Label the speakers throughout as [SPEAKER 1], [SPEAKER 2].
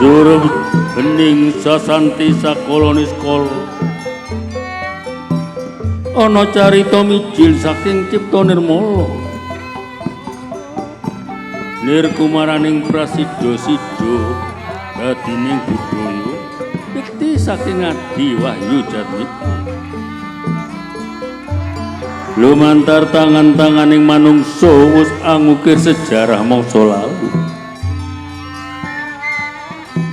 [SPEAKER 1] Durung bening sasanti sakolonis kala ana carita mijil saking cipta nirmala nirkumaraning prasidha sida dadining budaya pikti saking adi wahyu jatmika lumantar tangan-tanganing manungsa wis angukir sejarah mangsa lalu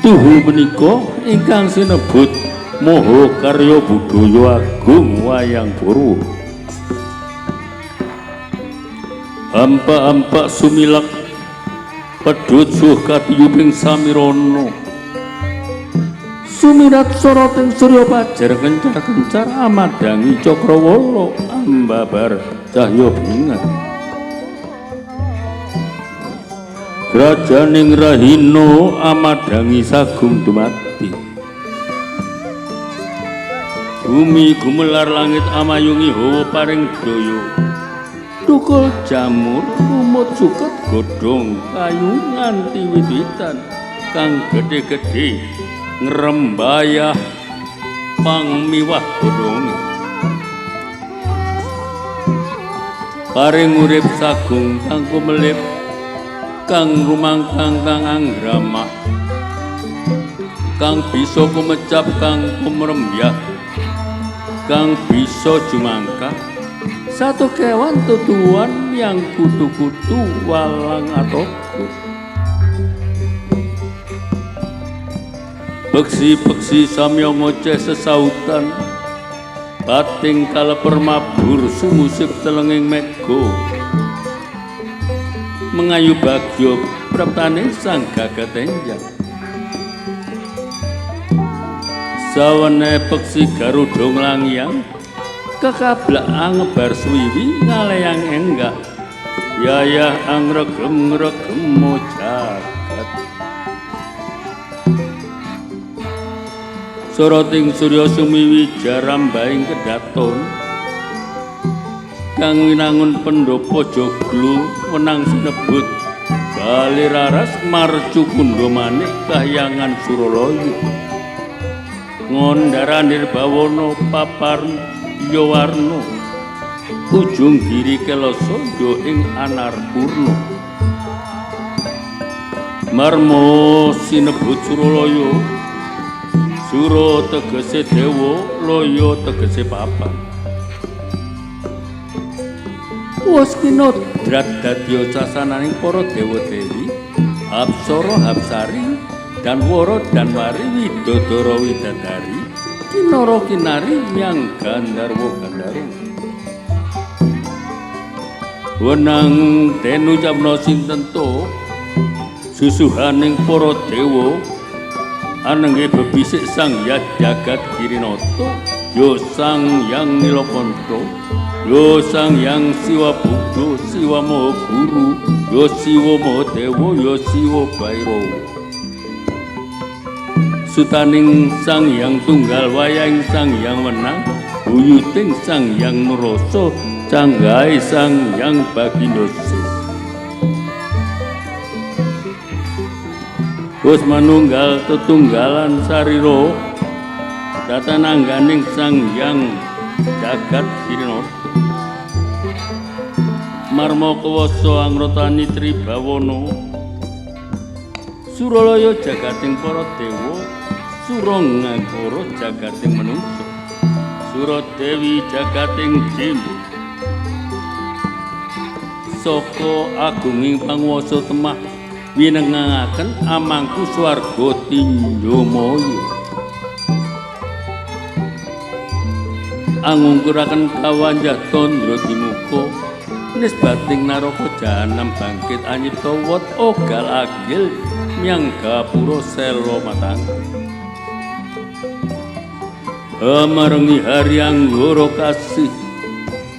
[SPEAKER 1] tuhu menika ingkang sinebut Maha Karya Budaya Agung Wayang Purwa hampa-hampa sumilak pedhut suh katiyuping samirana sumirat soroting surya pajar kencar-kencar amadangi cakrawala ambabar cahya bingat Rajaning Rahina amadangi sagung dumati bumi gumelar langit amayungi hawa paring daya tukul jamur lumut suket godhong kayu nganti wit-witan kang gedhe-gedhe ngrembayah pangmiwah godhonge paring urip sagung kang kumelip kang rumangkang kang anggramah kang bisa kumecap kang kumrembyah kang bisa jumangkah satu kewan tutuan yang kutu-kutu walang atoku beksi-beksi samya ngoceh sesautan bating kaleper mabur sumusip telenging mega mengayu bagyo praptane sang gagatenjang sawane peksi garuda nglangyang kekablak angebar suwiwi ngaleyang enggak yayah angregem-regem jagat soroting surya sumiwi jarambaing kedaton kang winangun pendopo joglo wenang sinebut bali raras marcu kundo manik kahyangan Suralaya ngondara nirbawana papar yawarna ujung giri kelasa ing anarpurna marmo sinebut Suralaya sura tegese dewa laya tegese papan waskina drat dadya sasananing para dewa-dewi apsara hapsari dan wara dan wari widodara widadari kinara kinari yang gandarwa gandarwa wenang den ucapna sinten to susuhaning para dewa anenge bebisik sang Hyang Jagat Girinata ya sang Hyang Nilakanta ya sang Hyang Siwa Buddha Siwa Maha Guru ya Siwa Maha Dewa ya Siwa Bhairawa sutaning sang Hyang Tunggal wayang sang Hyang Wenang buyuting sang Hyang Nurasa canggahe sang Hyang Bagindasa wis manunggal tetunggalan sarira datanangganing sang Hyang Jagat Girinata marma kuwasa angrotani tribawana Suralaya jagating para dewa Sura ngakara jagating manungsa Suradewi jagating jin saka agunging panguwasa temah winengaken amangku swarga tinjamaya angungkuraken kawanjah tandra dimuka nisbating naraka jahanam bangkit anyipta wat ogal agil nyang gapura sela matangga amarengi hari anggara kasih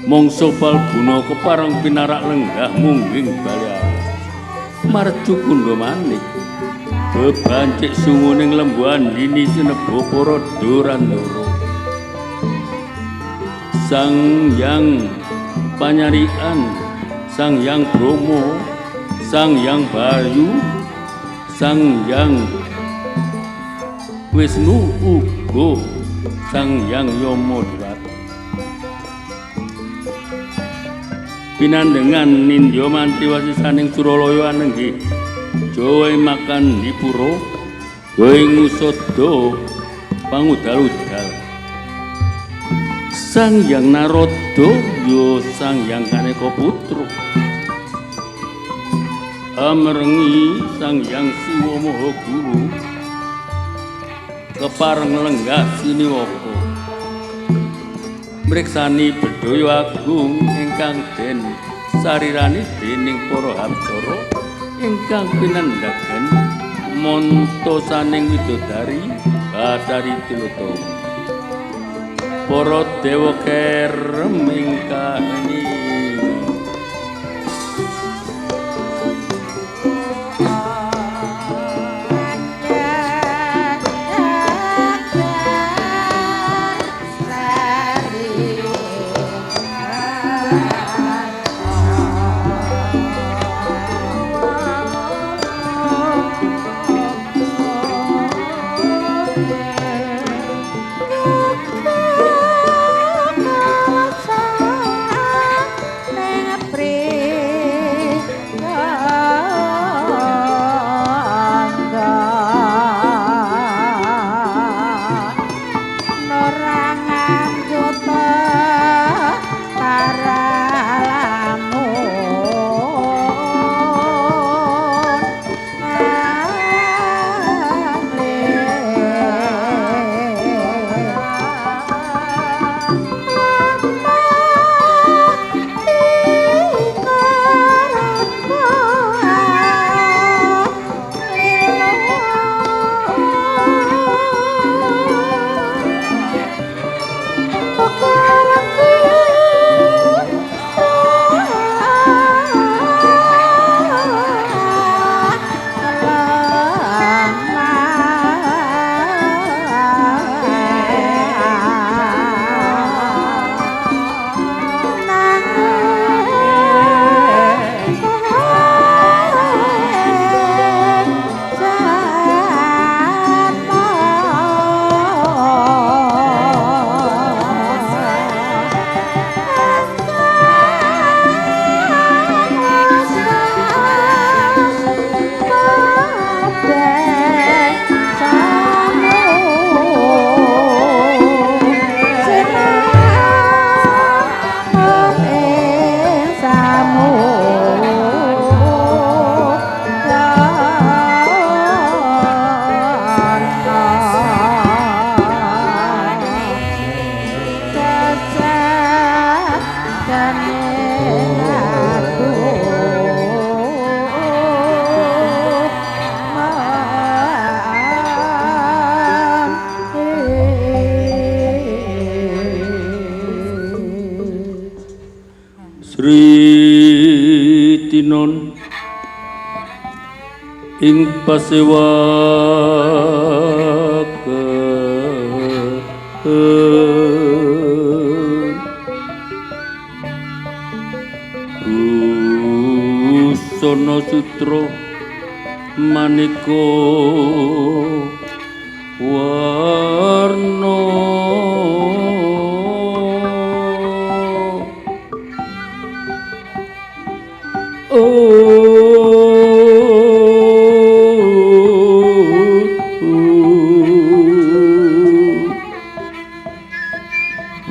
[SPEAKER 1] mangsa palguna kepareng pinarak lenggah mungging bali alas marcu kundha manik bebancik sunguning lembuan dini sinebo para durandara sang Hyang Panyarian sang Hyang Bromo sang Hyang Bayu sang Hyang Wisnu uga Sang Hyang Yamadewata. Pinandengan nindya mantri wasisaning Suralaya anenggih Jawa makan dipura ing ngusada pangudal-udal. Sang Hyang Narada ya Sang Hyang Kaneka Putra. Amrengi Sang Hyang Siwa Maha Guru kepareng lenggah siniwaka mriksani bedhaya agung ingkang den sarirani dening para hapsara ingkang pinandagan montosaning widodari Bathari Tilottama. Para dewa kerem ingkang Sri Tinon ing pasewaken Busana Sutra maneka warna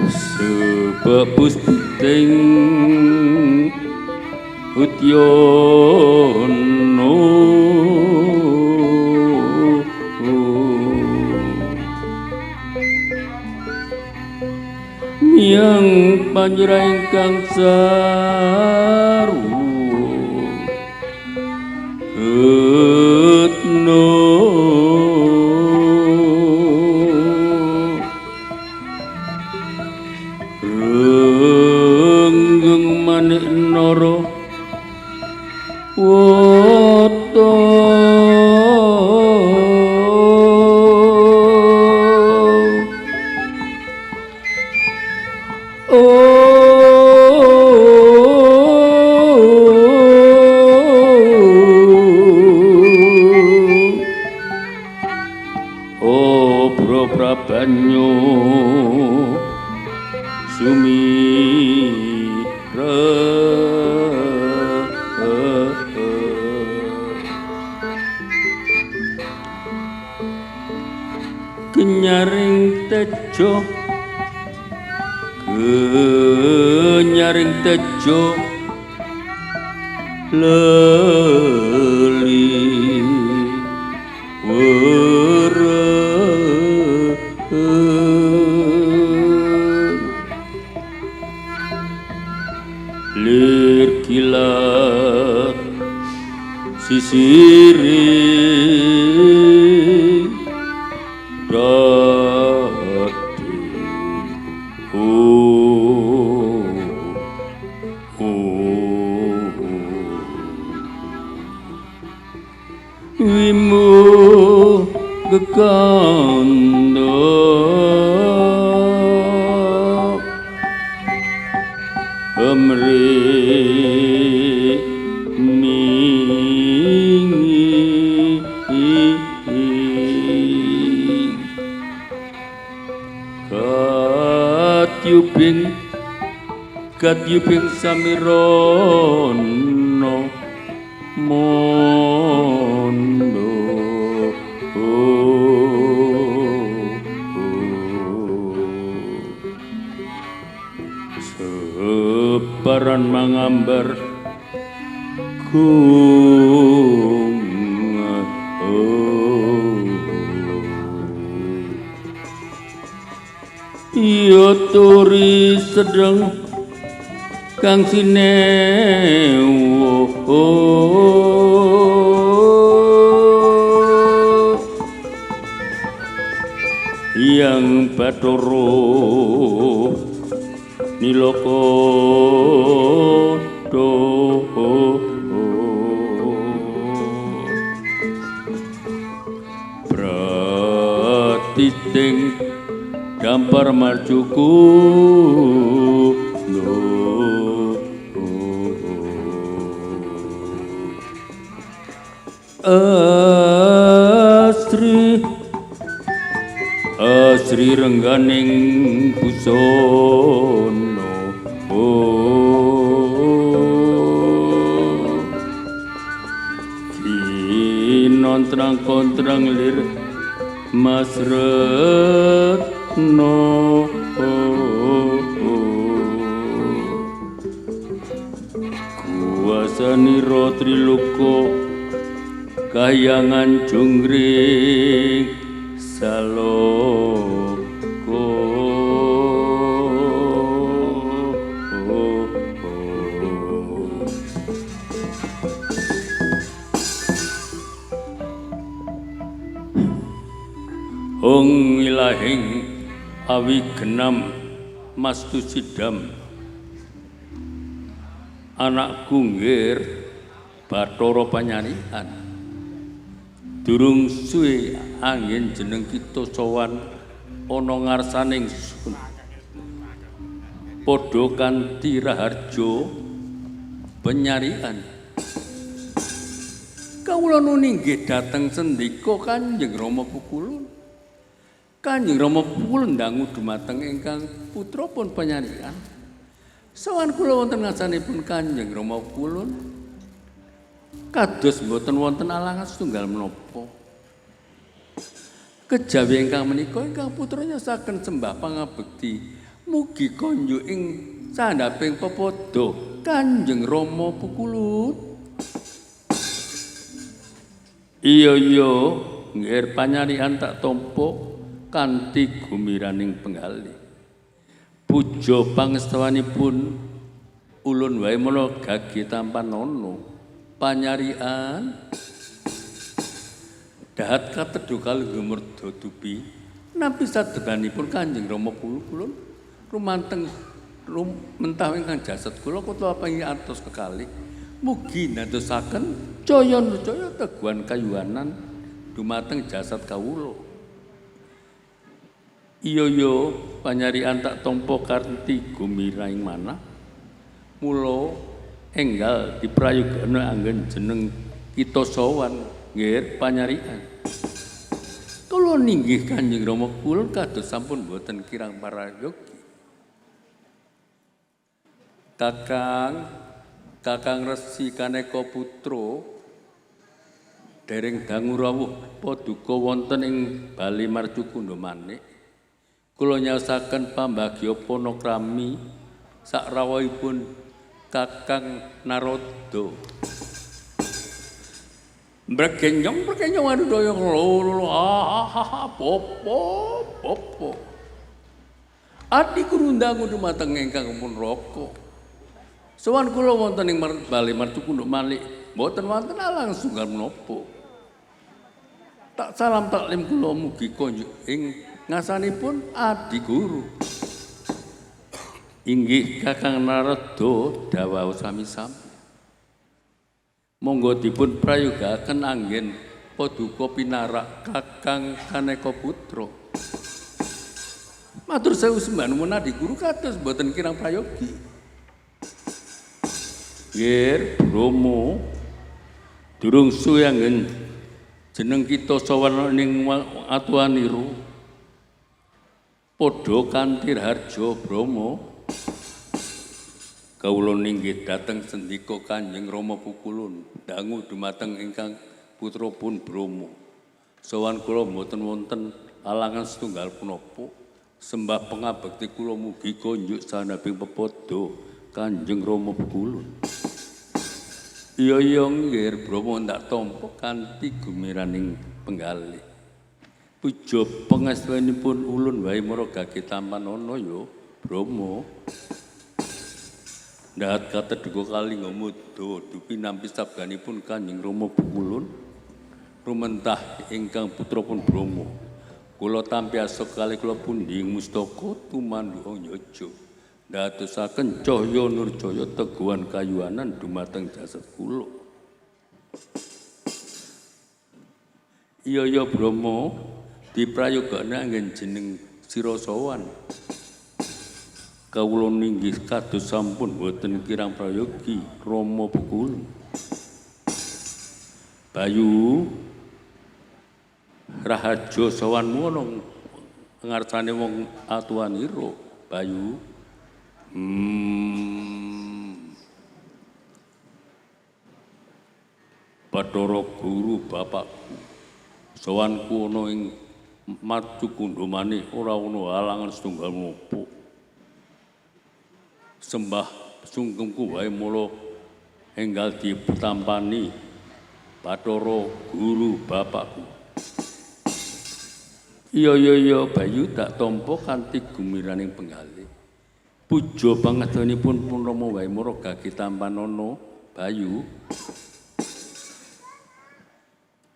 [SPEAKER 1] sebab pusting Udyono yang panjra ingkang saru Utno renggeng manik nara wata nyaring tejo nyaring tejo leli wara lir kilat sisiri dati wimu gekando amri mingi katyuping samirono mondo separan mangambar kunga iya turi sedang kang sinewo yang Bathara Nilakada pratiting dampar marjuku Asri rengganing busana kinontrang kontrang lir Mas Retno kuwasanira Triloka kayangan jungring saloko Hong ilahing awigenam mastu sidam anak kunggir Bathara panyarian durung suwe angin jeneng kita sowan ana ngarsaning sun padha kanthi raharja penyarian kawula nunggih dhateng sendika Kanjeng Rama Pukulun Kanjeng Rama Pukulun dangu dumateng ingkang putra pun penyarian sowan kula wonten ngarsanipun Kanjeng Rama Pukulun kados mboten wonten alangan setunggal menapa. Kejawi ingkang menika ingkang putra nyasaken sembah pangabekti mugi konjuk ing sandhaping pepodo Kanjeng Rama Pukulun. Iya nggih panyarian tak tampa kanthi gumiraning penggalih. Puja pangestawanipun ulun wae mula gage tampan nono. Panyarian dahat katedu kalih murda dupi nampi sadeganipun Kanjeng Rama Pukulun rumanteng mentah ingkang jasad kula kula pangi atos kekalih mugi ndadosaken caya-caya teguhan kayuhanan dumateng jasad kawula. Iya panyarian tak tampa kanthi gumiraing manah mula enggal diprayogana anggen jeneng kita sowan nggih panyarian. Kula ninggih Kanjeng Rama Pukulun kados sampun boten kirang parayogi. Kakang Resi Kaneka Putra Dereng dangu rawuh paduka wonten ing Bali Marcukundha Manik. Kula nyaosaken pambagya panakrami sakrawuhipun Kakang Narada. Mregenyong adudaya lolo popo. Adi kurundang dumateng ingkang pun raka. Sowan kula wonten ing Bali Marcukundha Manik mboten wonten alang sunggal menapa. Tak salam taklim kula mugi konjuk ing ngasanipun Adi Guru. Inggih Kakang Narada dawuh sami-sami. Monggo dipun prayogaken anggen paduka pinarak Kakang Kaneka Putra. Matur sewu sembah nuwun Adi Guru kados boten kirang prayogi. Yer Bromo durung suwe anggen jeneng kita sawana ning Atuaniru padha kanthi harja Bromo kawula ninggih dhateng sendika Kanjeng Rama Pukulun dangu dumateng ingkang putrapun Bromo sawan kula mboten wonten alangan setunggal punapa sembah pangabekti kula mugi konjuk sanabing pepada Kanjeng Rama Pukulun. Iya nggih Bromo ndak tampa kanthi gumiraning penggalih. Puja pangastuanipun ulun wae maragake tampanana ya Bromo. Ndahat kateduka kali ngomudo dupi nampi sabdanipun Kanjeng Rama Pukulun rumentah ingkang putrapun Bromo. Kula tampi asok kalih kula pundi mustaka tumandu nyojo. Dadosaken cahya nurjaya teguhan kayuanan dumateng jasad kula. Iya Bromo diprayogane anggen jeneng Sirasawan. Kawula ninggih kados sampun boten kirang prayogi Rama Pukulun. Bayu Rahaja sawanmu ana ngarsane wong Atuanira, Bayu. Bathara Guru bapakku sawanku ana ing Marcukundha Manik ora ana halangan setunggal menapa sembah sungkemku wae mula enggal dipetampani Bathara Guru bapakku. Iya Bayu tak tampa kanthi gumiraning penggalih. Puja pangastanipun pun Rama wae maragake tampanana Bayu.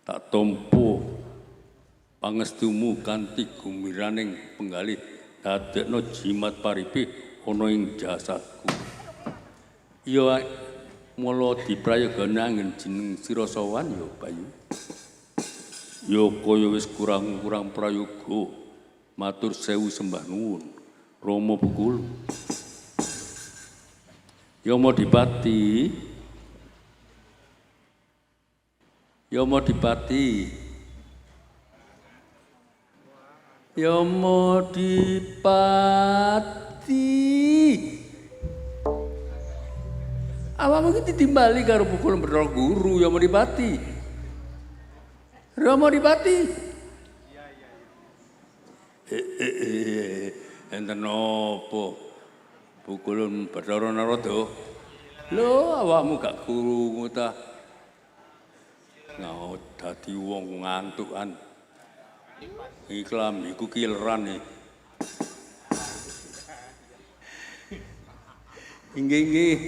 [SPEAKER 1] Tak tampa pangestumu kanthi gumiraning penggalih dadekno jimat paripe ana ing jasadku. Iya mula diprayogane anggen jeneng Sirasawan ya Bayu. Ya kaya wis kurang-kurang prayoga. Matur sewu sembah nuwun Rama Pukulun. Yamadipati. Awakmu iki ditimbali karo Pukulun Bathara Guru Yamadipati. Ramadipati. Enten apa? Pukulun Bathara Narada. Lho, awakmu gak krungu ta? Ngau dadi wong ngantukan. Iklam iku kileran iki. Inggih.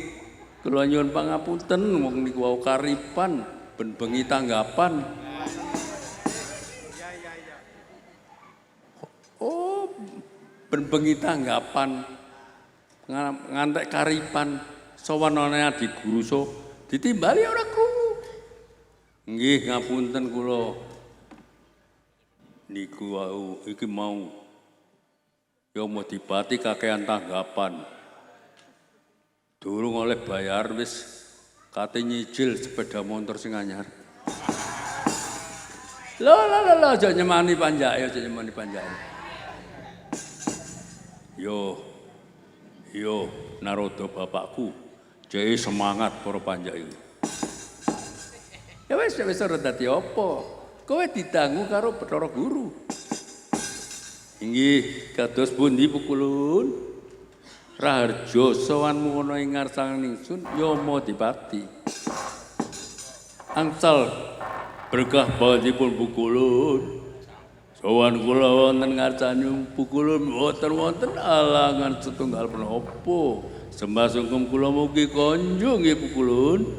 [SPEAKER 1] Kula nyuwun pangapunten wong niku wau karipan ben bengi tanggapan. Oh, ben bengi tanggapan ngantek karipan sawanane Adi Guru so ditimbali ora krungu. Nggih ngapunten kula. Niku wau iki mau Yamadipati kakehan tanggapan. Durung oleh bayar wis kate nyicil sepeda motor sing anyar. Lho aja nyemani panjake, aja nyemani panjake. Yo Narada bapakku, jai semangat para panjake. Ya wis ora dadi apa. Kowe didangu karo Bathara Guru. Inggih, kados pundi Pukulun? Raharja sowanmu ana ing ngarsaning ingsun Yama Dipati. Angsal berkah badipun Pukulun. Sowan kula wonten ngarsaning Pukulun wonten alangan setunggal menapa. Sembah sungkem kula mugi konjo nggih Pukulun.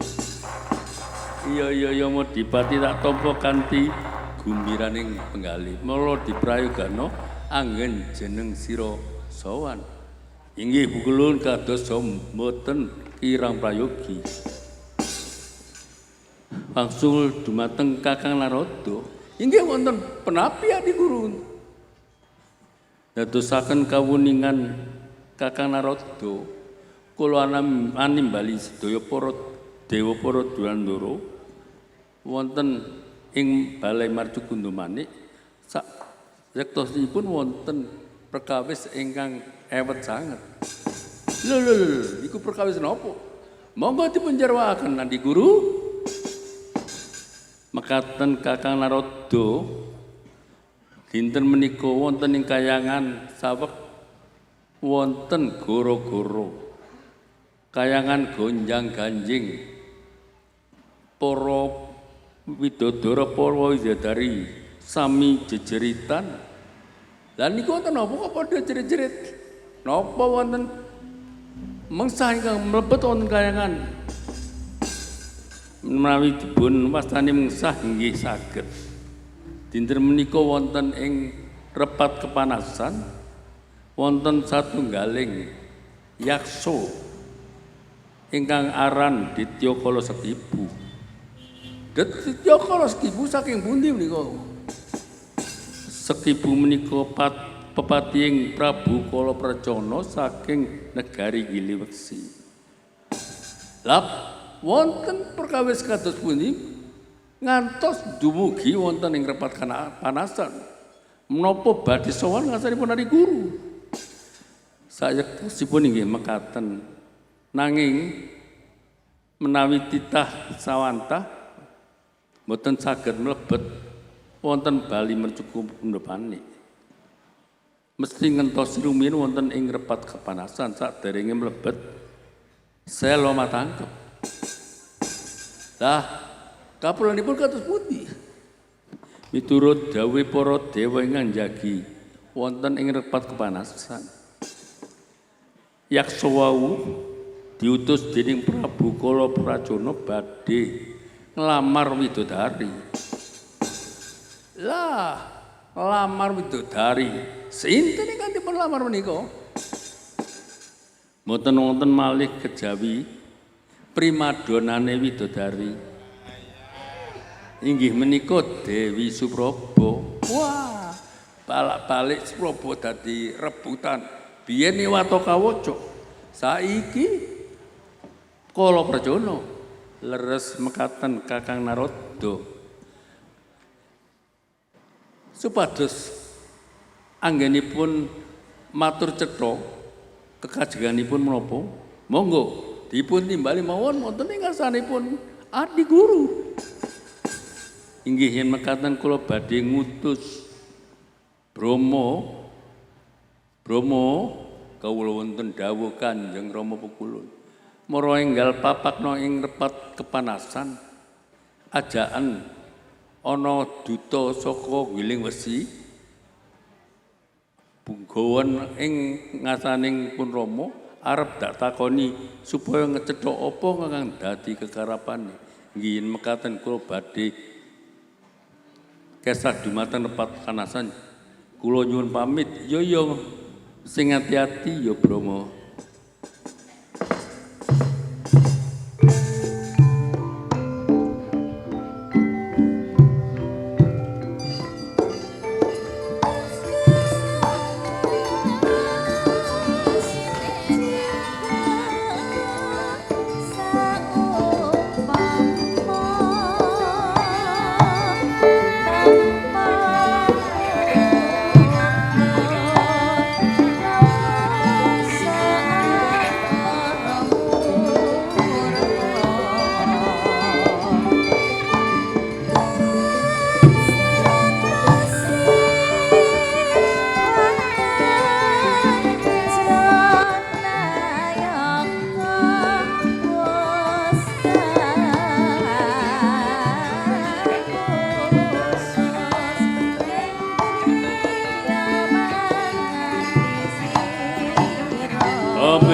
[SPEAKER 1] Iya Yama Dipati tak tampa kanthi gumbiraning penggalih. Mula diprayogana anggen jeneng sira sowan. Inggih Pukulun kados mboten kirang prayogi. Wangsul dumateng Kakang Narada. Inggih wonten penapi Adi Guru. Dadosaken kawuningan Kakang Narada kula animbali sedaya para dewa para Durandara wonten ing Balai Marcukundamanik sak yektosipun wonten perkawis ingkang ewet sanget. Lho iku perkawis napa? Monggo dipun jarwakaken Adi Guru. Mekaten Kakang Narada dinten menika wonten ing kayangan saweg wonten goro-goro. Kayangan gonjang ganjing para widodara para widodari sami jejeritan. Lah niku wonten napa kok padha jerit-jerit? Napa wonten mengsah ingkang mlebet wonten kayangan? Menawi dipun wastani mengsah inggih saged. Dinten menika wonten ing repat kepanasan wonten satunggaling yaksa ingkang aran Ditya Kala Sekibu. Ditya Kala Sekibu saking pundi menika? Sekibu menika pepatiing Prabu Kala Pracana saking negari Giliweksi. Lah wonten perkawis kados pundi ngantos dumugi wonten ing repat panasan. Menapa badhe sowan ngasanipun Adi Guru? Sayektosipun inggih mekaten. Nanging menawi titah sawantah mboten saged mlebet wonten Bali Mercukundamanik. Mesti ngentos rumiyin wonten ing repat kepanasan saderenge mlebet sela matangkep. Lah kapulanipun kados pundi? Miturut dawuh para dewa ingkang njagi wonten ing repat kepanasan. Yaksa wau diutus dening Prabu Kala Pracana badhe nglamar widodari. Lah, lamar widodari. Sinten ingkang dipun lamar menika? Mboten wonten malih kejawi primadonane widodari. Inggih menika Dewi Supraba. Wah, balak-balik Supraba dadi rebutan. Biyen Watakawaca. Saiki Kala Pracana leres mekaten Kakang Narada supados anggenipun matur cetha kekajenganipun menapa monggo dipun timbali mawon wonten ing ngarsanipun Adi Guru. Inggih yen mekaten kula badhe ngutus Bromo kawula wonten dawuh Kanjeng Rama Pukulun. Mara enggal papakno ing repat kepanasan ajaan ana duta saka Giling Wesi bunggawan ing ngasaning pun Rama arep dak takoni supaya ngecethok apa kang dadi kekarepane. Nggih mekaten kula badhe kesah dumateng repat kepanasan kula nyuwun pamit ya sing ati-ati ya Bromo.
[SPEAKER 2] Sa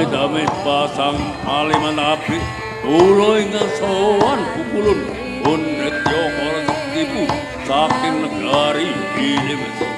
[SPEAKER 1] Amit-amit pasang aliman api kula ingkang sowan pukulun pun netya para sekipu saking negari Gilimesa.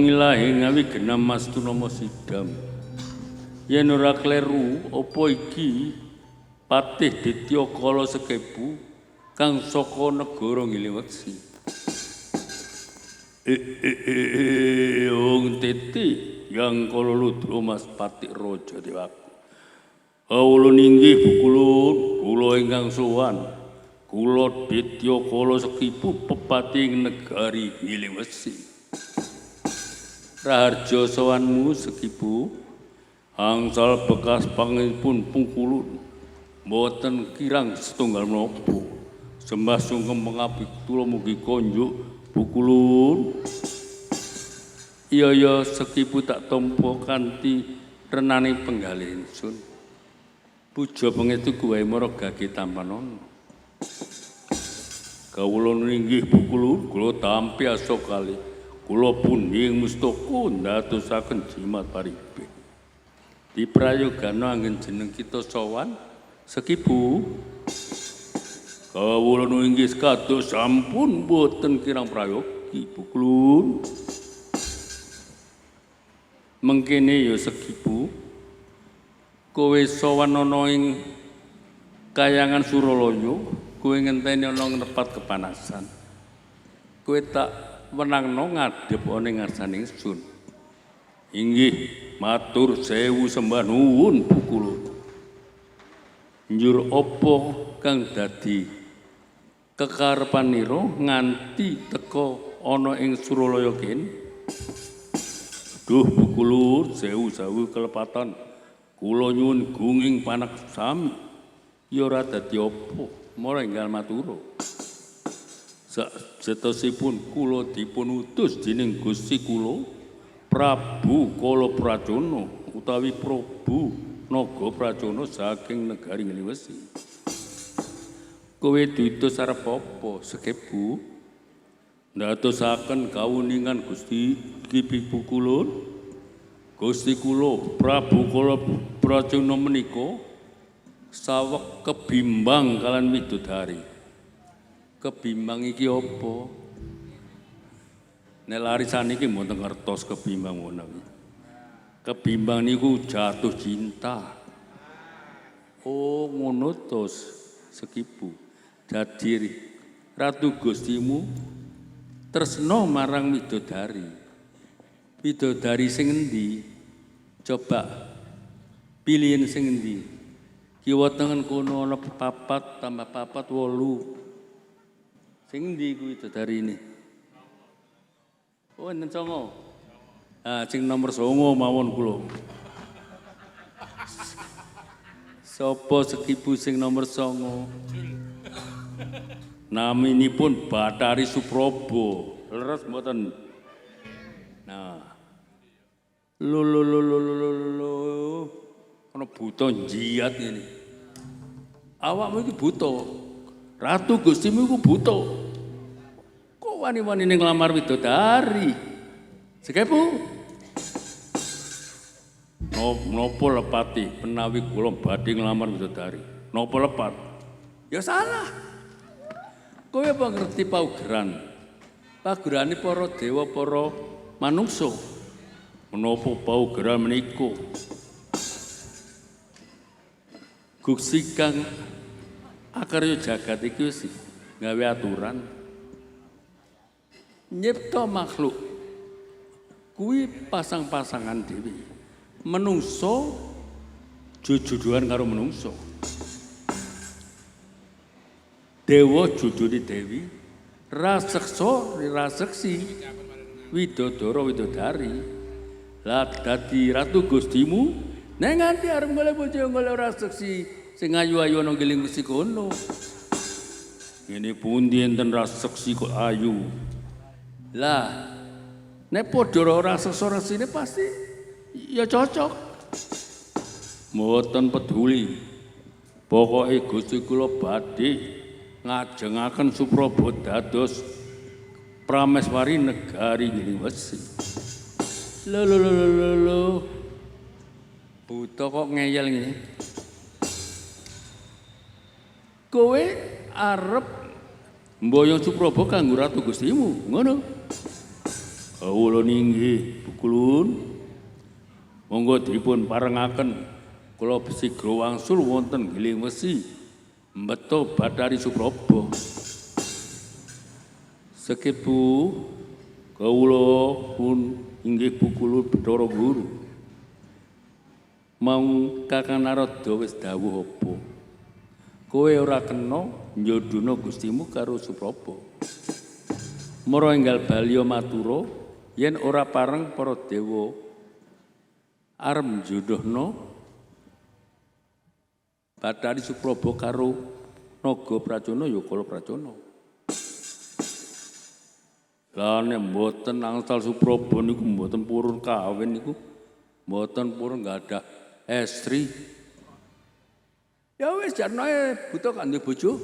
[SPEAKER 1] Ilahi ngawi genam Mastunama Sidam. Yen ora kleru apa iki Patih Ditya Kala Sekepu kang saka negara Ngiliweksi. Wong titi yang kala ludra Mas Patih Raja Dewaku. Kawula ninggih Bukulun, kula ingkang sowan. Kula Ditya Kala Sekepu pepati negari Ngiliweksi. Raharja sowanmu Sekipu angsal bekas pangipun Pukulun mboten kirang setunggal menapa sembah sungkem mengabdi kula mugi konjuk Pukulun. Iya Sekipu tak tampa kanthi renane penggalih ingsun puja pengetu kuwae mara gage tampanana. Kawula ninggih Pukulun kula tampi asa kalih kula pundhing mustaka ndadosaken jimat paribe. Diprayogana anggen jeneng kita sowan Sekipu. Kawula inggih kados sampun boten kirang prayogi Pukulun. Mengkene ya Sekipu, kowe sowan ana ing Kayangan Suralaya, kowe ngenteni ana nepat kepanasan. Kowe tak wenangno ngadhep ana ngarsane ingsun. Inggih matur sewu sembah nuwun Pukulun. Njur apa kang dadi kekarepanira nganti teka ana ing Suralaya kene? Duh Pukulun, sewu kelepatan. Kula nyuwun gunging panaksami. Ya ora dadi apa, mara enggal matura. Sajetosipun kula dipun utus dening Gusti kula Prabu Kalapracana utawi Prabu Nagapracana saking negari Ngiliwesi. Kowe diutus arep apa, Sekepu? Ndadosaken kawuningan Gusti Pukulun. Gusti kula Prabu Kalapracana menika saweg kebimbang kalan widodari. Kebimbang iki apa? Nek larisan iki mboten ngertos kebimbang menawi. Kebimbang niku jatuh cinta. Oh, ngono tos Sekipu. Dadi Ratu Gustimu tresna marang widodari. Widodari sing endi? Coba pilihin sing endi? Kiwa tengen kono ana 4 tambah 4 8. Sing endi kuwi widodarine? Oh, enten 9. Sing nomor 9 mawon kula. Sapa Sekipu sing nomor 9? Naminipun Bathari Supraba. Leres mboten? Nah. Lho. Ana buta njiat ngene. Awakmu iki buta. Ratu Gustimu iku buta. Kok wani-wani ning nglamar widodari? Sekepu. Nopo lepati penawi kula badhe nglamar widodari. Nopo lepat? Ya salah. Kowe apa ngerti paugeran? Pagerane para dewa para manungsa. Menapa paugeran menika? Gusti kang akarya jagat iki wis gawe aturan. Nyipta makhluk kuwi pasang-pasangan dhewe. Menungso jujuduhan karo menungso. Dewa juduni dewi, raseksa raseksi, widodara widodari. Lah dadi ratu Gustimu, nek nganti arep golek bojo golek raseksi sing ayu-ayu ana ngiling mesti kono. Ngene pundi enten raseksi kok ayu. Lah nek padha raseksa rasine pasti ya cocok. Mboten peduli. Pokoke Gusti kula badhe ngajengaken Supraba dados prameswari negari Ngliwesi. Lho. Buta kok ngeyel ngene. Kowe arep mboyong Supraba kanggo ratu Gustimu, ngono? Kawula ninggih, Bukulun. Monggo dipun parengaken kula sigra wangsul wonten Ngliwesi. Mbeta Bathari Supraba. Sekepu kawula pun inggih Bukulun Bathara Guru. Mau Kakang Narada wis dawuh apa? Kowe ora kena njodhona Gustimu karo Supraba. Mara enggal Balya matura yen ora pareng para dewa arep njodohna Bathari Supraba karo Naga Pracana ya kala Pracana. Lah nek mboten angsal Supraba niku mboten purun kawin niku mboten purun gadah estri. Ya wis jarnae buta kan duwe bojo.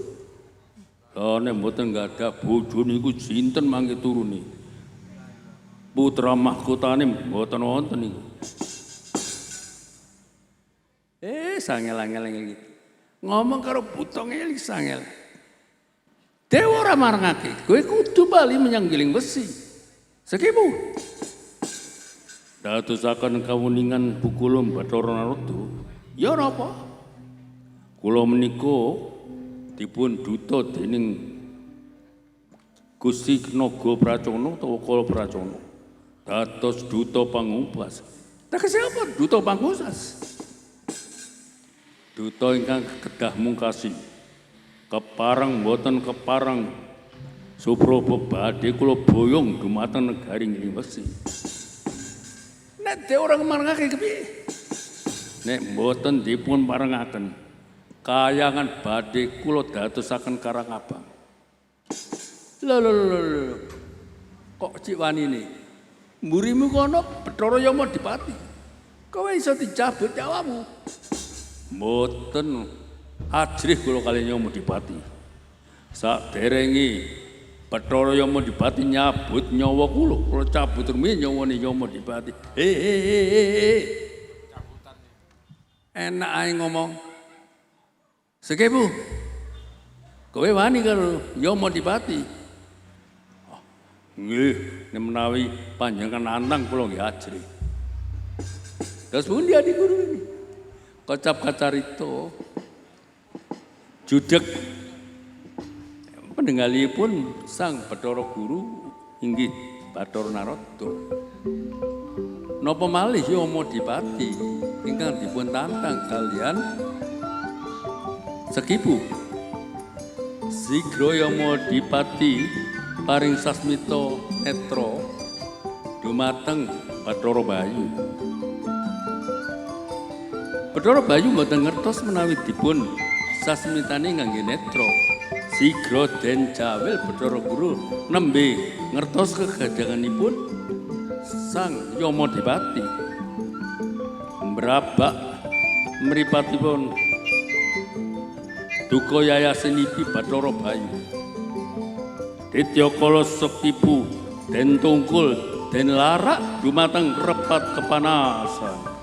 [SPEAKER 1] Lah nek mboten gadah bojo niku sinten mangke turune? Putra mahkotane mboten wonten niku. Sangel-angel iki. Ngomong karo buta ngeli sangel. Dewa ora marengake, kowe kudu bali menyang Ngliwesi. Sekimu. Dadosaken kawuningan Bukulun Bathara Narada. Ya napa? Kula menika dipun duta dening Gusti Naga Pracana utawa Kala Pracana. Dados duta pangubas. Tegese apa duta pangusas? Duta ingkang kedah mungkasi. Kepareng mboten kepareng Supraba badhe kula boyong dumateng negari Ngliwesi. Nek dewa ora marengake kepiye? Nek mboten dipun parengaken kayangan badhe kula dadosaken Karang Abang. Lho. Kok cik wanine? Mburimu kono Bathara Yamadipati. Kowe iso dicabut nyawamu. Mboten ajrih kula kali Yamadipati. Saderenge Bathara Yamadipati nyabut nyawa kula cabut rumi nyawane Yamadipati. Enak ae ngomong. Sekepu. Kowe wani karo Yamadipati. Nggih, nek menawi panjenengan nantang kula nggih ajrih. Terus pundi Adi Guru ini? Kocap kacarita judeg peninggalipun Sang Bathara Guru inggih Bathara Narada. Napa malih Yamadipati ingkang dipun tantang kalian Sekipu. Sigra Yamadipati paring sasmita netra dumateng Bathara Bayu. Bathara Bayu mboten ngertos menawi dipun sasmitane ngangge netra. Sigra den jawil Bathara Guru nembe ngertos kegadanganipun Sang Yamadipati. Mrabak mripatipun duka yayasinipi Bathara Bayu. Ditya kala Sekipu den tungkul den larak dumateng repat kepanasan.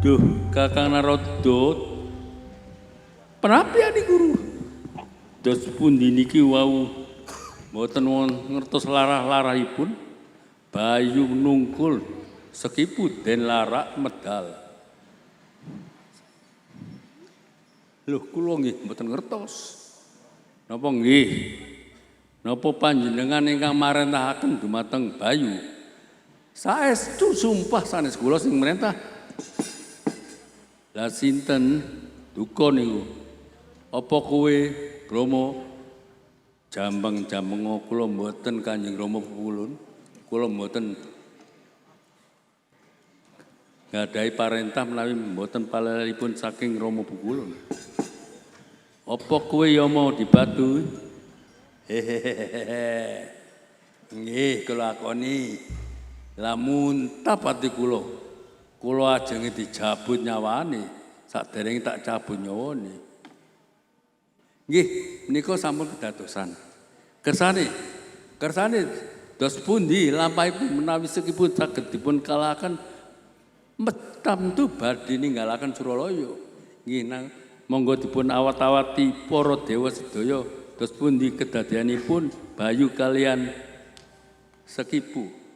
[SPEAKER 1] Duh, Kakang Narada, penapian Guru? Dos pundi niki wau mboten ngertos larah-larahipun Bayu nungkul sekipu den larak medal. Loh, kula nggih mboten ngertos. Napa nggih? Napa panjenengan ingkang marentahaken dumateng Bayu? Saestu sumpah sanes kula sing merentah. Lah sinten duka niku? Apa kowe Rama jambang-jambeng kula mboten Kanjeng Rama Pukulun? Kula mboten ngadahi parentah menawi mboten paleripun saking Rama Pukulun. Apa kowe ya mau dibatu? Hehehe. Nggih kula akoni. Lamun tapati kula ajenge dijabut nyawane, saderenge tak cabut nyawane. Nggih, menika sampun kedadosan. Kersane dos pundi lampahipun menawi sekipun saged dipun kalahaken metam tu badhe ninggalaken Suralaya. Nggih nang monggo dipun awat-awati para dewa sedaya dos pundi kedadianipun Bayu kalian Sekipu.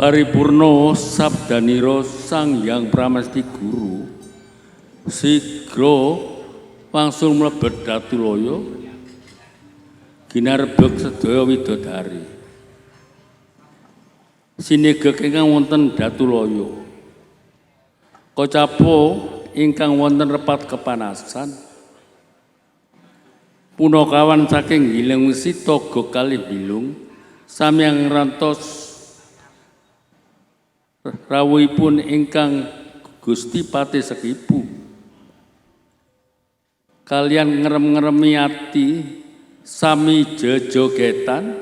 [SPEAKER 1] paripurna sabdanira Sang Hyang Pramesti Guru sigra wangsul mlebet Datulaya ginarbek sedaya widodari sinegek ingkang wonten Datulaya kacapo ingkang wonten repat kepanasan punakawan saking Hileng Sitaga kalih bilung samyang rantos rawuhipun ingkang Gusti Patih Sekipu kalian ngerem-ngeremi ati sami jejogetan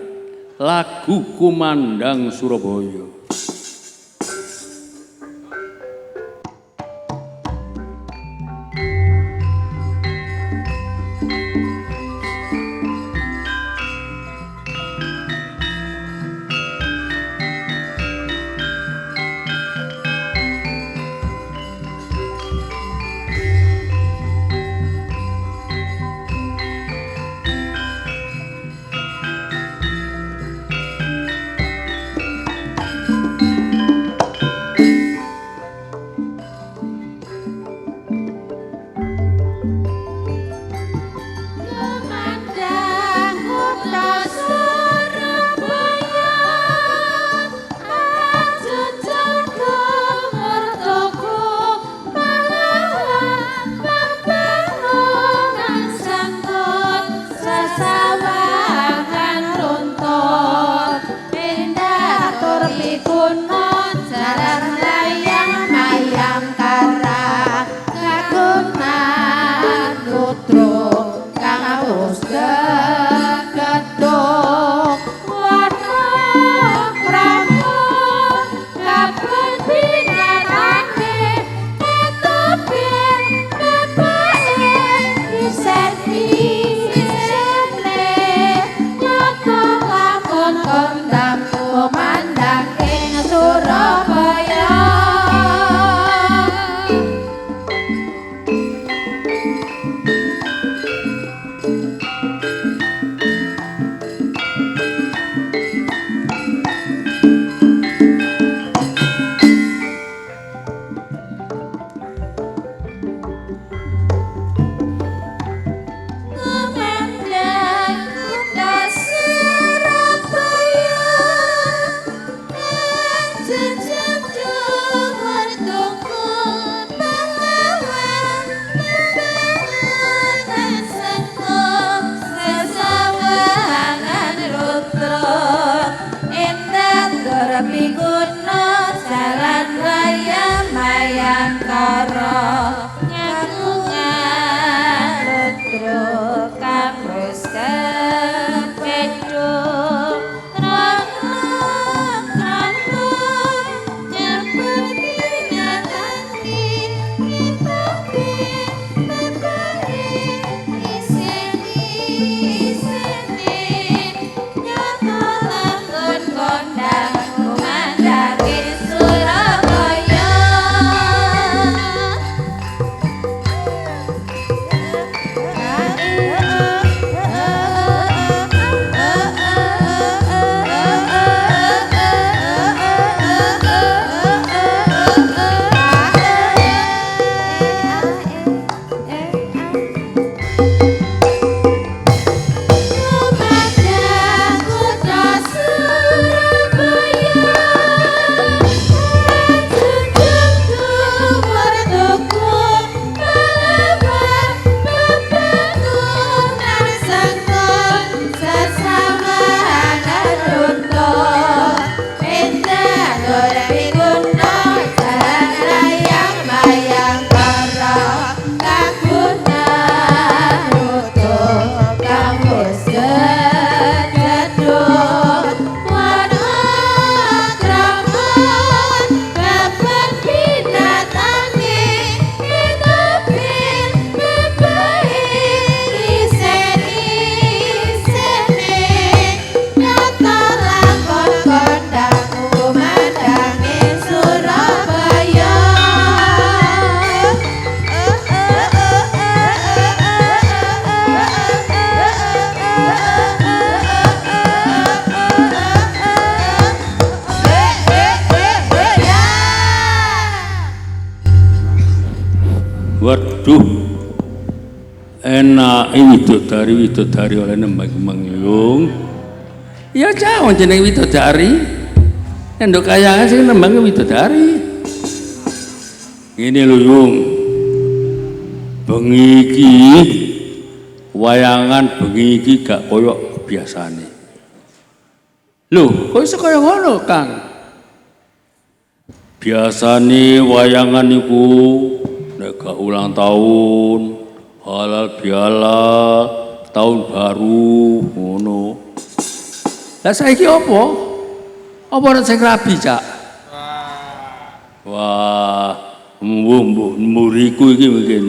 [SPEAKER 1] lagu kumandang Surabaya. Waduh. Enak widodari oleh nembang-nembang yung. Ya jauh jeneng widodari. Endok kayangan sing nembang widodari. Ngene lho yung. Bengi iki wayangan bengi iki gak koyo biasane. Lho, kok iso kaya ngono, Kang? Biasane wayangan iku nek gak ulang tahun, halal bihalal, tahun baru ngono. Lah saiki apa? Apa ana sing rabi, Cak? Wah, muriku iki mungkin.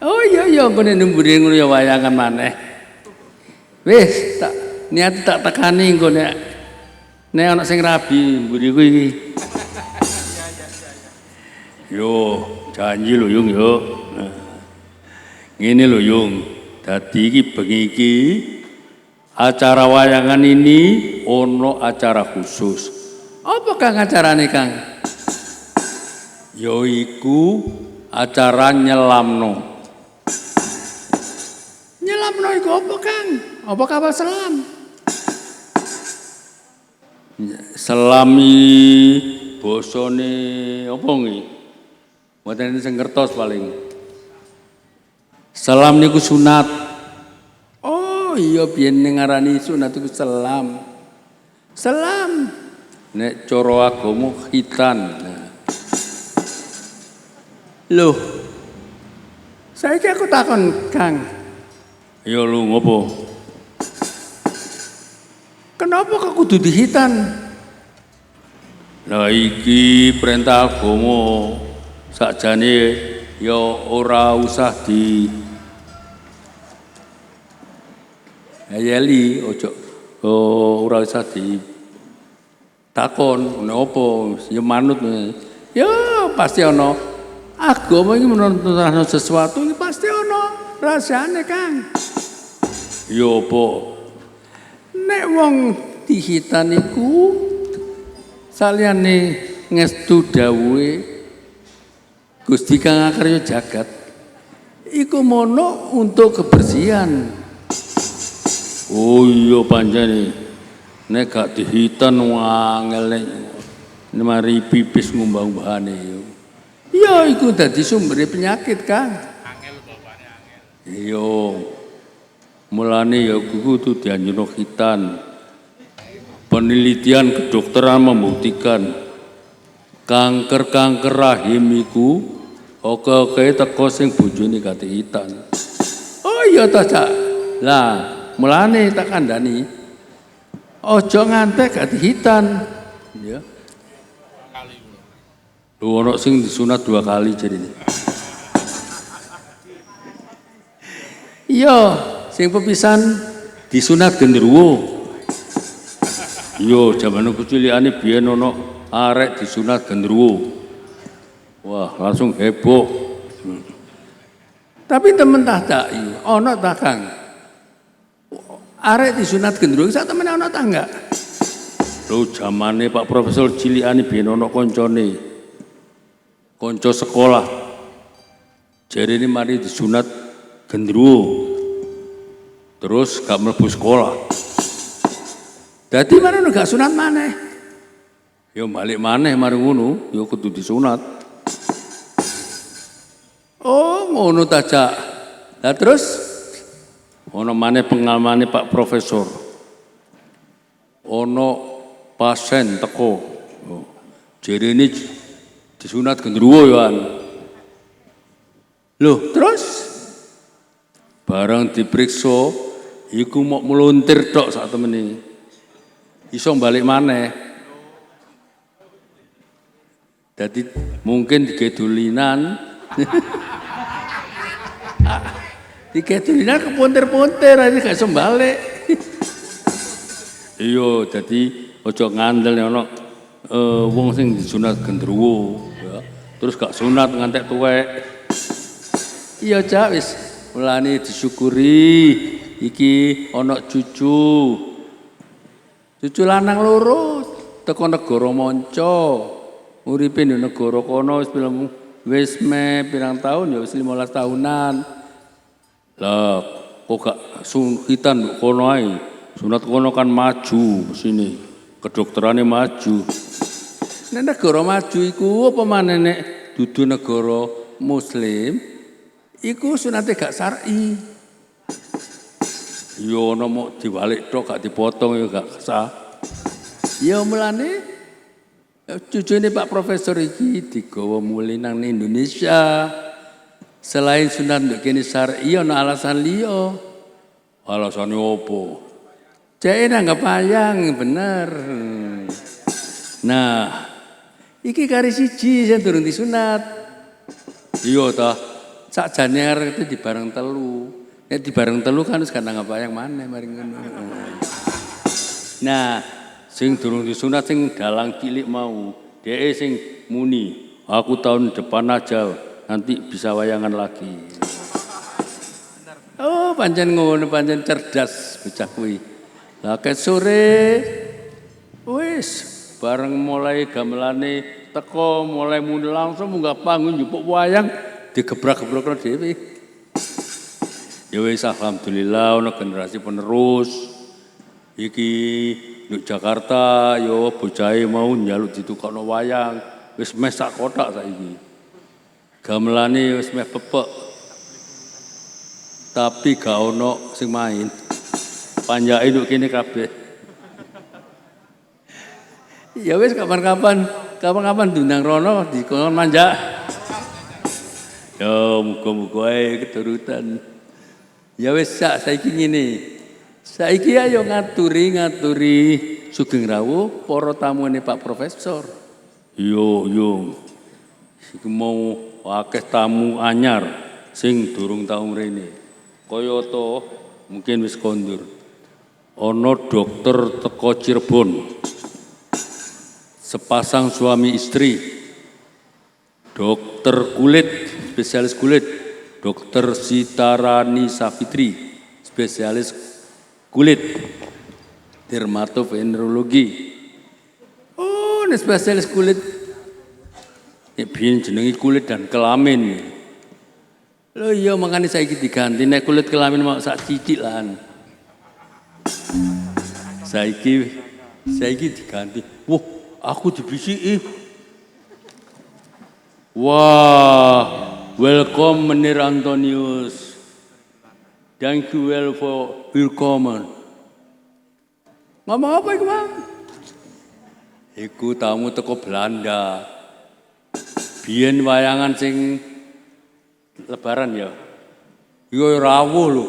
[SPEAKER 1] Oh iya ngene nemburi ngono ya wayangan maneh. Wis tak niat tak tekani engko nek ana sing rabi mburiku iki. Yo, janji lho Yung yo. Ngene lho Yung, dadi iki bengi iki acara wayangan ini ono acara khusus. Apa Kang acarane Kang? Yo iku acara nyelamno. Nyelamno iku apa Kang? Apa kapal selam? Selami bosone apa nggih? Mboten sing ngertos paling. Selam niku sunat. Oh iya biyen ngarani sunat iku selam. Selam. Nek cara agama khitan. Nah. Loh. Saiki aku takon Kang. Ya lu ngopo? Kenapa kok kudu dihitan? Lah iki perintah agama sakjane ya ora usah di ayeli ojo ora usah di takon opo ya manut ya pasti ana agama iki menuntut sesuatu ini pasti ana rahasiane Kang. Ya apa? Nek wong dihitan iku saliyane ngestu dawuhe Gusti Kang Akarya Jagat iku mono untuk kebersihan. Oh iya pancene nek gak dihitan wangel mari pipis ngumbah-umbahane yo. Ya iku dadi sumber penyakit Kang. Angel bapane angel. Iya. Mulane ya kudu dianjurno khitan. Penelitian kedokteran membuktikan kanker rahim iku oke teko sing bojone gak dihitan. Oh iya ta, Cak. Lah, mulane tak kandhani aja ngantek gak dihitan. Ya. Lho ono sing disunat 2 kali jarine. Iya, sing pepisan disunat genderuwo. Yo jaman aku cilikane biyen ono arek disunat genderuwo. Wah, langsung heboh. Tapi temen tak ono ta Kang? Arek disunat genderuwo sak temen ono ta enggak? Lho jamane Pak Profesor cilikane biyen ono koncone. Konco sekolah. Jarine mari disunat genderuwo. Terus gak mlebu sekolah. Dadi marono gak sunat maneh. Ya balik maneh mari ngono, ya kudu disunat. Oh, ngono ta, Cak. Lah terus ono maneh pengalamane Pak Profesor. Ono pasien teko. Oh, jarine disunat genderuwo ya. Loh, terus barang diperiksa iku mau meluntir tok sak temene. Iso balik maneh. Dadi mungkin digedulinan. Digedulinan kepuntir-puntir aja gak iso balik. Iya, dadi aja ngandel ana wong sing disunat genderuwo ya. Terus gak sunat ngantek tuwek. Iya, Cak, wis mulane disyukuri iki ana cucu. Cucu lanang loro teko negara manca. Uripe ning negara kono wis Wis pirang tahun ya wis 15 tahunan. Lah kok gak sunkitan kono ae. Sunat kono kan maju sini. Kedokterannya maju. Nek negara maju iku apa maneh nek dudu negara muslim iku sunate gak syar'i. Yo ono mok diwalik tok gak dipotong ya gak sah. Ya mulane cucune Pak Profesor iki digawa mulih nang Indonesia. Selain sunat nduk kene syar'i ana alasan liya. Alasane opo? Cek nanggap wayang bener. Nah, iki kari siji sing durung disunat. Iya ta. Sakjane arek itu di bareng telu. Nek di bareng telu kan wis gak nanggap wayang maneh mari ngono. Nah, sing durung disunat sing dalang cilik mau, dhek sing muni, aku tahun depan aja nanti bisa wayangan lagi. Oh, pancen ngono, pancen cerdas bocah kuwi. Lah ket sore wis bareng mulai gamelane teko mulai muni langsung munggah panggung njupuk wayang digebrak-gebrakno dhewe. Ya wis alhamdulillah ana generasi penerus. Iki nduk Jakarta yo bocahe mau njaluk ditukokno wayang wis meh sak kotak saiki. Gamelane wis meh pepek. Tapi gak ono sing main. Panjake nduk kene kabeh. Ya wis kapan-kapan diundang rono dikon manjak. Ya muga-muga ae keturutan. Ya wis saiki ngene. Saiki ayo ngaturi Sugeng Rawuh para tamune Pak Profesor. Yo. Iki mau akeh tamu anyar sing durung tau mrene. Kaya to mungkin wis kondur. Ana dokter teko Cirebon. Sepasang suami istri. Dokter kulit, spesialis kulit. Dokter Sitarani Safitri, spesialis kulit. Dermatovenerologi. Oh, ini spesialis kulit. Ini biyen jenengi kulit dan kelamin. Loh iya makanya saiki diganti nek kulit kelamin mau sak cicik lan. Saiki diganti. Wah, aku dibisiki. Wah, welcome Menir Antonius. Thank you well for willkommen. Ngomong apa iku, Bang? Iku tamu teko Belanda. Biyen wayangan sing lebaran ya. Iku rawuh lho.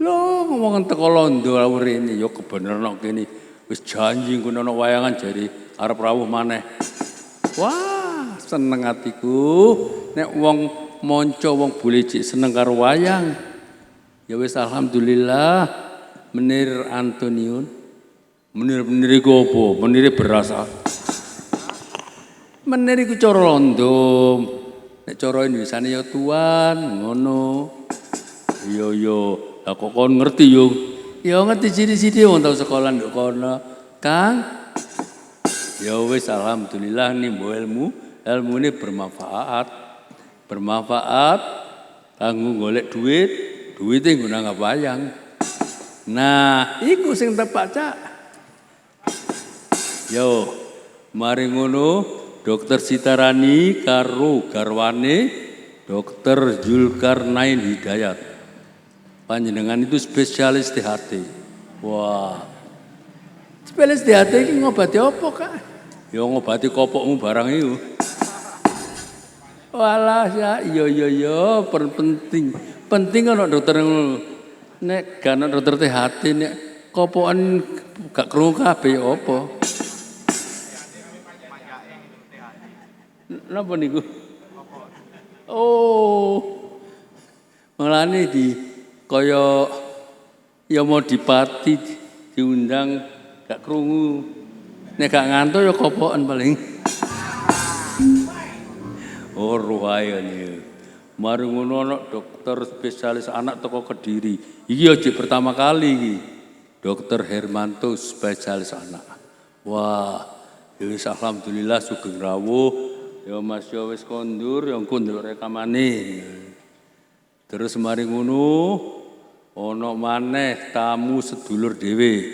[SPEAKER 1] Lho ngomong teko Londo rawuh rene ya kebeneran kene. Wis janji ngono ana wayangan jari arep rawuh maneh. Wah, seneng atiku nek wong monco wong bulecik seneng karo wayang. Ya wis alhamdulillah Menir Antonius. Menir iku apa? Menir berasa. Menir iku cara Londo. Nek cara Indonesiane ya tuan ngono. Iya. Lah kok kon ngerti yo. Ya ngerti sithik-sithik wong tau sekolah nduk kono. Kang. Ya wis alhamdulillah nimbo ilmune bermanfaat. Bermanfaat kanggo golek duwite nggo nang wayang. Nah, iku sing tepak Cak. Yo, mari ngono Dokter Sitarani karo garwane Dokter Zulkarnain Hidayat. Panjenengan itu spesialis THT. Wah. Spesialis THT iki ngobati apa, Kak? Ya ngobati kopokmu barang iku. Walah ya, iya, penting. Penting ana dokter nek gak ana dokter THT nek kopokan gak krungu kabeh apa. Napa niku? Oh. Mulane kaya ya mau dipati diundang gak krungu. Nek gak ngantuk ya kopokan paling. Oh ruwae niku. Mari ngono ana dokter spesialis anak teko Kediri. Iki aja pertama kali iki. Dokter Hermanto spesialis anak. Wah, ya wis alhamdulillah Sugeng Rawuh Ya Mas yo wis kondur ya engko ndelok rekamane. Terus mari ngono ana maneh tamu sedulur dhewe,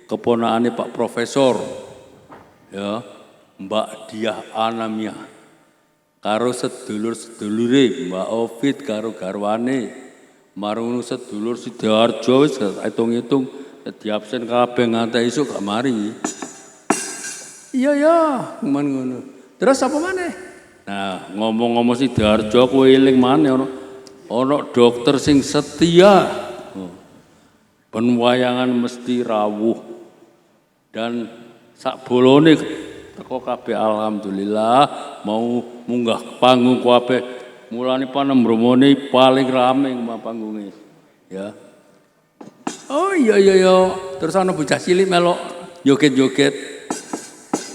[SPEAKER 1] keponakane Pak Profesor. Ya, Mbak Diah Anamia. Karo sedulur-sedulure Mbak Ovid karo garwane. Marung sedulur Sidoarjo wis hitung-hitung diabsen kabeh nganti esuk gak mari. Iya ya, ngono. Terus apa maneh? Nah, ngomong-ngomong Sidoarjo kowe eling maneh ana dokter sing setia. Penwayangan mesti rawuh. Dan sak bolone teko kabeh alhamdulillah mau munggah panggung kabeh. Mulane panembromone paling rame panggunge. Ya. Oh iya. Terus ana bocah cilik melok joget-joget.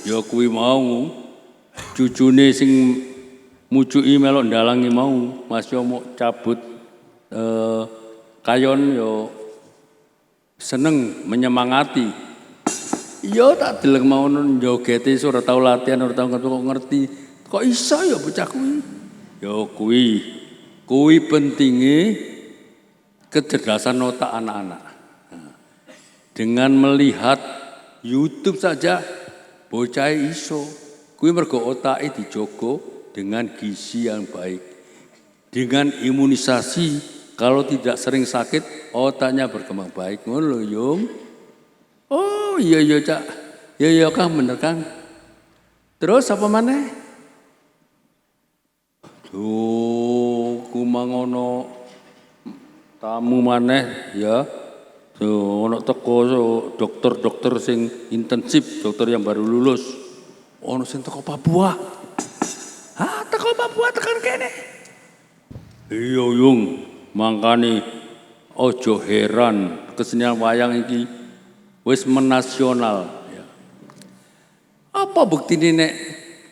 [SPEAKER 1] Ya kuwi mau cucune sing mucuki melok ndalangi mau Mas yo mau cabut kayon yo seneng menyemangati. Iya tak deleng mau njogeti ora tau latihan ora tau ngerti. Kok iso ya bocah kuwi? Ya kuwi pentinge kecerdasan otak anak-anak. Dengan melihat YouTube saja bocah iso. Kuwi mergo otake dijogo dengan gizi yang baik. Dengan imunisasi kalau tidak sering sakit otaknya berkembang baik. Ngono lho, Yung. Oh iya Cak. Ya Kang bener Kang. Terus apa maneh? Tuh kumangono tamu maneh ya. Tuh ono teko dokter-dokter sing intensif, dokter yang baru lulus. Ono sing teko Papua. Hah, teko Papua tekan kene. Iya Yung, mangkane ojo heran kesenian wayang iki wis menasional ya. Apa buktine nek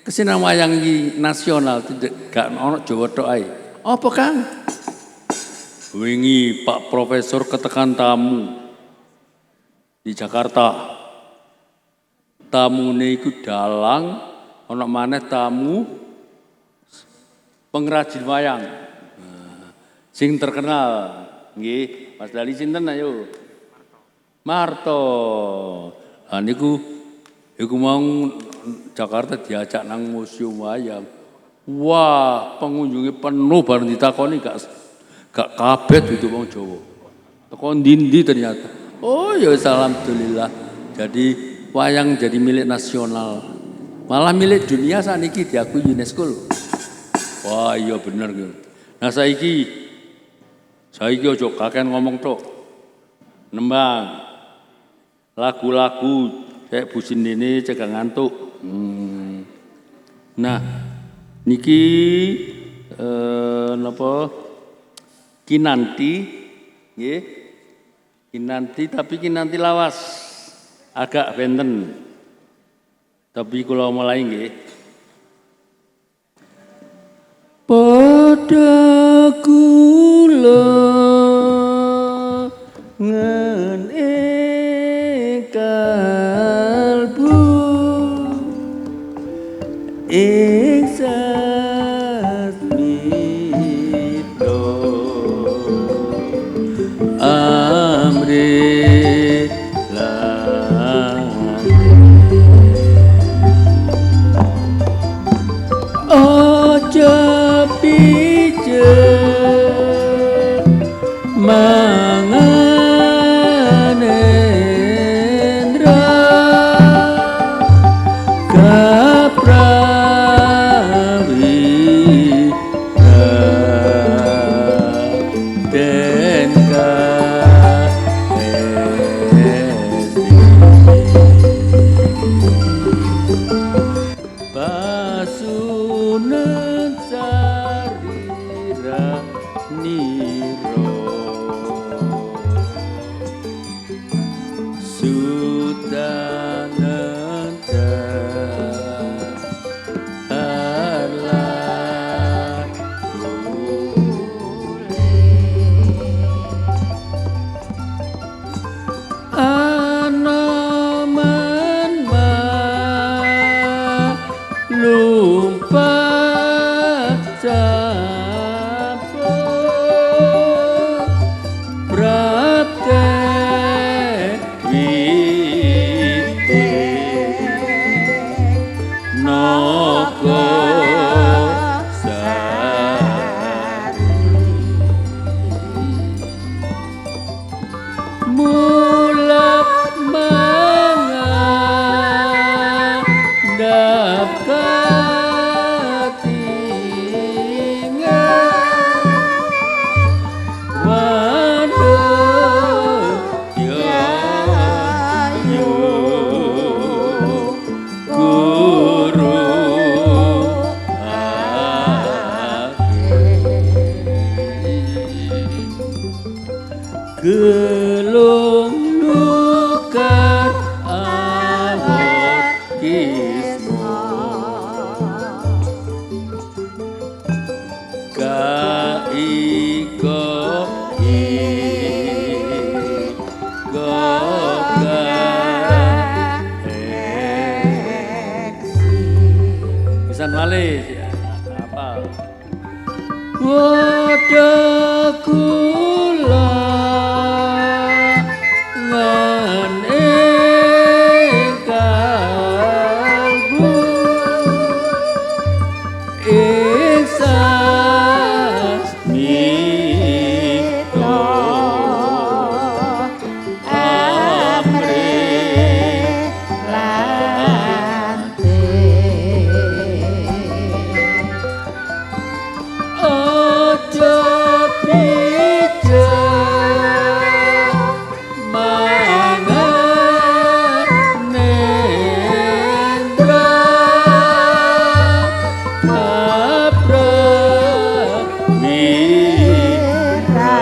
[SPEAKER 1] kesenian wayang iki nasional tidak gak ono Jawa tok ae. Apa Kang? Wingi Pak Profesor ketekan tamu di Jakarta. Tamune iku dalang, ana maneh tamu pengrajin wayang. Sing terkenal nggih, Mas Dali sinten ayo? Marto. Lah niku mau Jakarta diajak nang museum wayang. Wah, pengunjungnya penuh bareng ditakoni gak kabeh duduk wong Jawa. Teko ndi ternyata. Oh ya alhamdulillah. Jadi wayang jadi milik nasional. Malah milik dunia saniki diakui UNESCO lho. Wah iya bener gitu. Nah saiki aja kakek ngomong tok. Nembang. Lagu-lagu kayak Bu Sindene cegah ngantuk. Nah, niki napa kinanti nggih. Kinanti tapi kinanti lawas. Agak benten. Tapi kula mulai nggih. Padha kula ngene kalbu ing sasmito amri ojo pijet manganendra kaprawi den Pasunan sarira niro sudananda Allah anoman lupa pisan malih apa
[SPEAKER 2] Wadah kula ngan kalbu esas mito amre lante ojo pijet mangan nendra kapra mira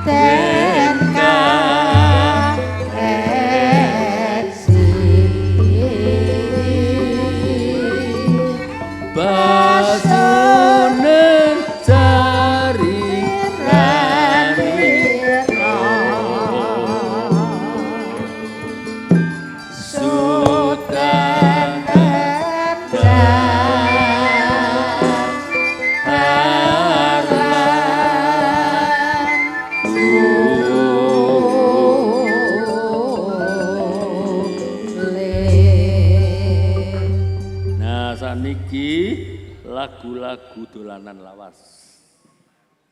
[SPEAKER 2] ten kareksi basunen cari rarira sutan
[SPEAKER 1] nah saniki lagu-lagu dolanan lawas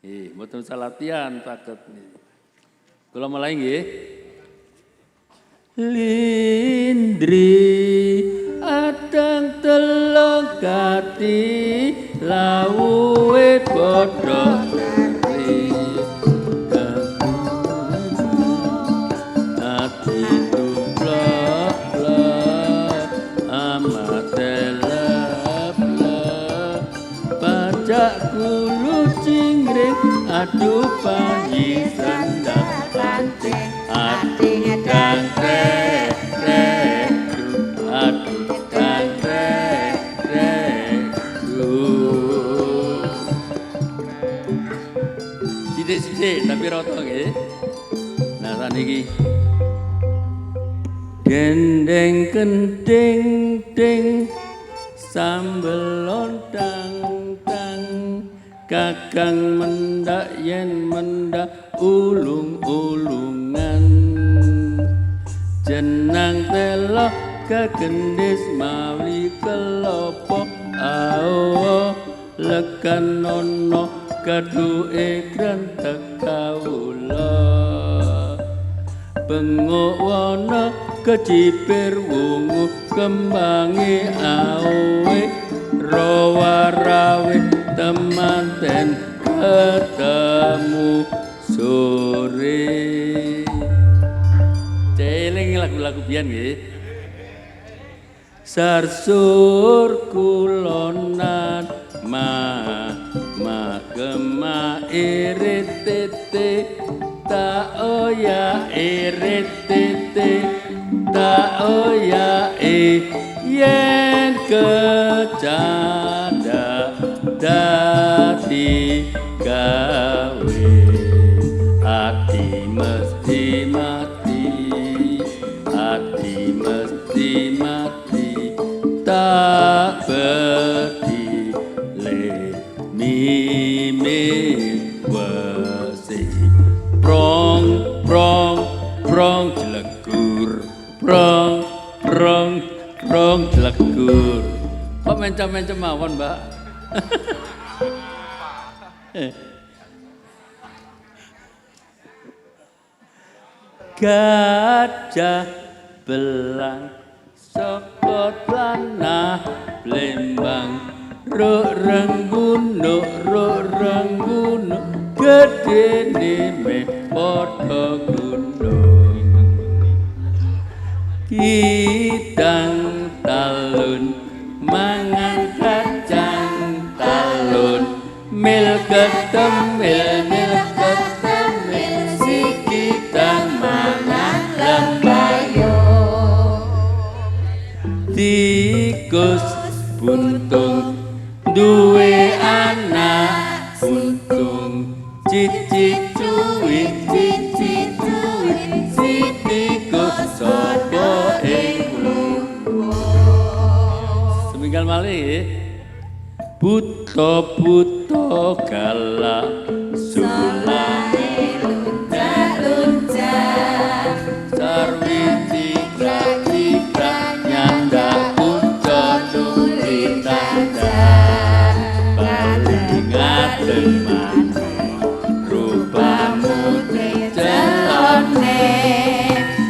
[SPEAKER 1] mboten usah latihan saged kula mulai nggih
[SPEAKER 2] Lindri adang telung kati lawuhe padha tari
[SPEAKER 1] ati tuplok amat telep
[SPEAKER 2] pajak kulu cingring aduh panji sandang pancing ati ngedang
[SPEAKER 1] aduh kang sithik-sithik tapi rata nggih nah saniki
[SPEAKER 2] gendeng kenting ting sambel lontang tang kakang mendak yen mendak ulung-ulungan jenang telo kagendis mawi kelopo awo lekan nono kaduke grantek kawula bengok wana kecipir wungu kembangi awe rawa-rawe temanten ketemu sore
[SPEAKER 1] celing lagu-lagu biyen nggih
[SPEAKER 2] sarsur kulonan gema iritete ta oya iritete ta oya yen kecanda dadi gawe ati mesti mati ati mesti mati tak beti le mimin wesi prong prong prong jelegur prong prong prong jelegur kok mencam-mencam mawon mbak gajah belang sokot lanah blembang ruk rengguno gedene me padha gunung kidang talun mangan kacang talun mil ketemil si kidang mangan lembayo tikus buntung duwe anak buntung cici cuwit si tikus sapa ing Tinggal malih. Buto-buto galak sulane lunjak-lunjak sarwi cikrak-cikrak nyandak punca nuli tanda paling ngadeg maneh rupamu celone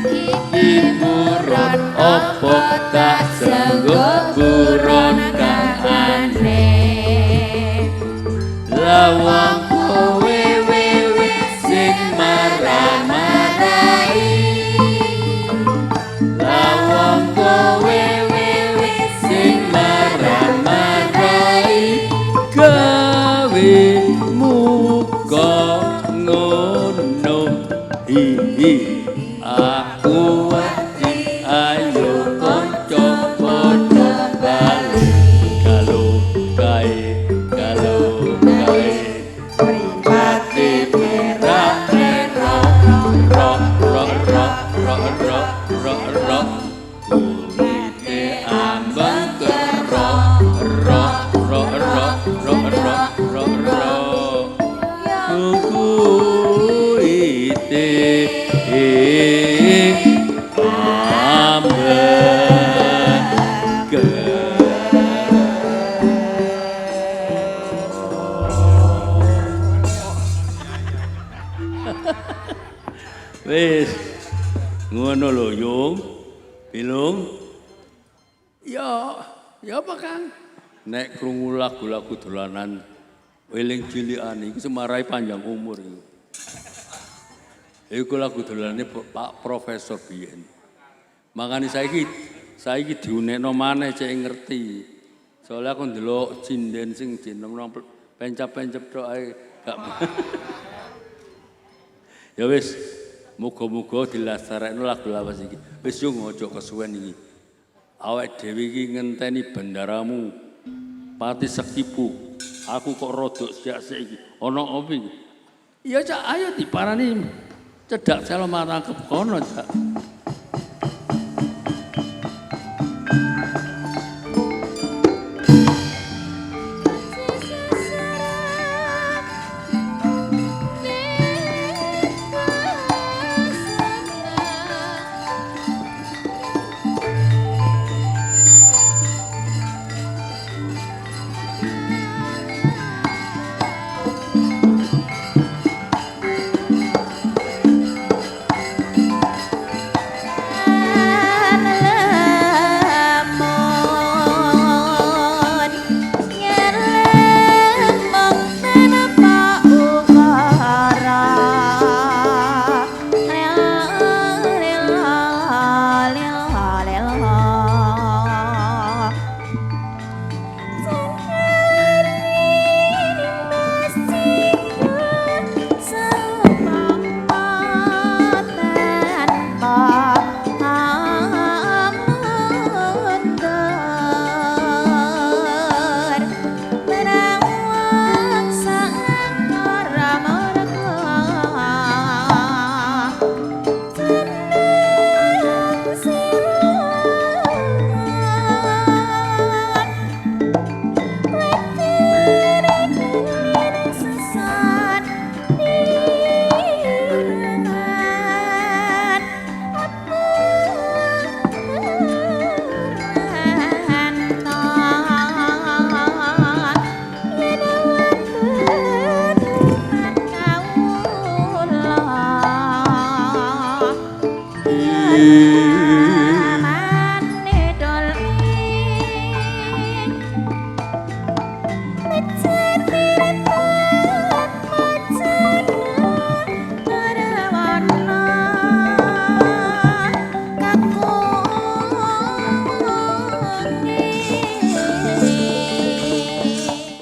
[SPEAKER 2] iki buron opo tak sengguh buron kang aneh lawang kowe wewe sing marah-marahi lawang kowe wewe sing marah-marahi gawe muka ngono hihi aku wedi ayo kanca padha bali kalau kae mripate perak rok kulite ambang kulite wis ngono lho Yung Bilung ya apa Kang nek krungu lagu-lagu dolanan eling cilikan iki semarai panjang umur iku lagu dolanane Pak Profesor biyen makane saiki diunekno maneh cek ngerti soalnya aku ndelok cinden sing jeneng pencap-pencap tok ae gak ya wis muga-muga dilastarekno lagu lawas iki. Wis yo aja kesuwen iki. Awake dhewe iki ngenteni bendaramu Pati Sekipu. Aku kok rodok siak-siak iki. Ana apa iki? Ya Cak, ayo diparani cedak selo marang kono Cak.